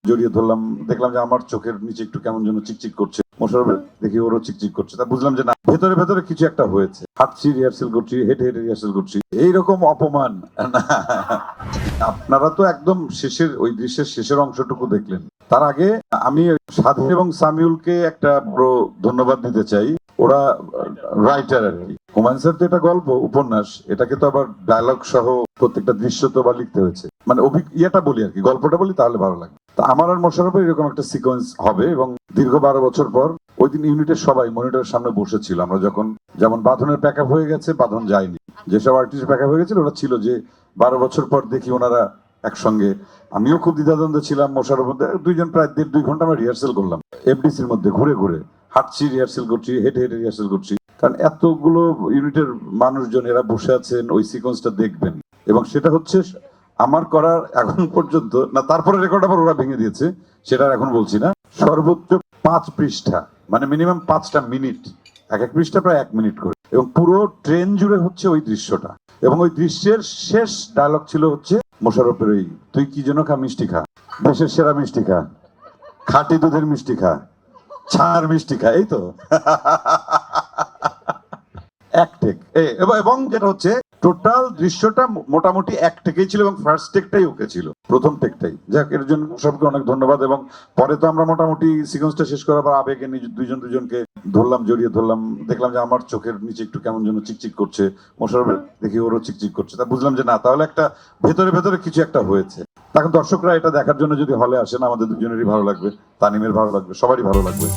জড়িয়ে ধরলাম, দেখলাম যে আমার চোখের নিচে একটু কেমন যেন চিকচিক করছে। মোশাররফ দেখি ওরও চিকচিক করছে। তা বুঝলাম যে না, ভেতরে ভেতরে কিছু একটা হয়েছে। হাঁটছি, রিহার্সেল করছি, হেঁটে হেঁটে রিহার্সেল করছি। এইরকম অপমান না। আপনারা তো একদম শেষের ওই দৃশ্যের শেষের অংশটুকু দেখলেন। তার আগে আমি সাধু এবং সামিউলকে একটা বড় ধন্যবাদ দিতে চাই। ওরা রাইটার আর কি। হুমায়ুন স্যার তো এটা গল্প উপন্যাস, এটাকে তো আবার ডায়লগ সহ প্রত্যেকটা দৃশ্য তো বা লিখতে হয়েছে। মানে ইয়েটা বলি আর কি, গল্পটা বলি তাহলে ভালো লাগবে। তা আমার আর মোশাররফের এরকম একটা সিকোয়েন্স হবে এবং দীর্ঘ 12 বছর পর ওই দিন ইউনিটের সবাই মনিটরের সামনে বসেছিল। আমরা যখন যেমন বাঁধনের প্যাকআপ হয়ে গেছে, বাঁধন যায়নি, যেসব আর্টিস্ট প্যাকআপ হয়ে গেছিল ওরা ছিল যে 12 বছর পর দেখি ওনারা একসঙ্গে। আমিও খুব দ্বিধাদ্বন্দ্ব ছিলাম, মোশাররফ দুইজন প্রায় 1.5-2 ঘন্টা আমরা রিহার্সেল করলাম এফডিসির মধ্যে ঘুরে ঘুরে। হাঁটছি, রিহার্সেল করছি, হেঁটে হেঁটে রিহার্সেল করছি, কারণ এতগুলো ইউনিটের মানুষজন এরা বসে আছেন, ওই সিকোয়েন্সটা দেখবেন। এবং সেটা হচ্ছে আমার করার এখন পর্যন্ত না, তারপরে রেকর্ড আবার ওরা ভেঙে দিয়েছে, সেটা এখন বলছি না। সর্বোচ্চ 5 পৃষ্ঠা, মানে মিনিমাম 5টা মিনিট, এক এক পৃষ্ঠা প্রায় 1 মিনিট করে, এবং পুরো ট্রেন জুড়ে হচ্ছে ওই দৃশ্যটা। এবং ওই দৃশ্যের শেষ ডায়লগ ছিল হচ্ছে মোশাররফের ওই, তুই কি যেন খা, মিষ্টি খা, দেশের সেরা মিষ্টি খা, খাঁটি দুধের মিষ্টি খা, ছাড় মিষ্টি খা, এই তো। এক টেক। এবং যেটা হচ্ছে টোটাল দৃশ্যটা মোটামুটি এক টেকেই ছিল এবং ফার্স্ট টেকটাই ওকে ছিল, প্রথম টেকটাই। যাক, এর জন্য সবকে অনেক ধন্যবাদ। এবং পরে তো আমরা মোটামুটি সিকোয়েন্সটা শেষ করার পর আবেগে দুইজন দুজনকে ধরলাম, জড়িয়ে ধরলাম, দেখলাম যে আমার চোখের নিচে একটু কেমন যেন চিকচিক করছে। মোশাররফ দেখি ওরও চিকচিক করছে। তা বুঝলাম যে না, তাহলে একটা ভেতরে ভেতরে কিছু একটা হয়েছে। এখন দর্শকরা এটা দেখার জন্য যদি হলে আসেন, আমাদের দুজনেরই ভালো লাগবে, তানিমের ভালো লাগবে, সবারই ভালো লাগবে।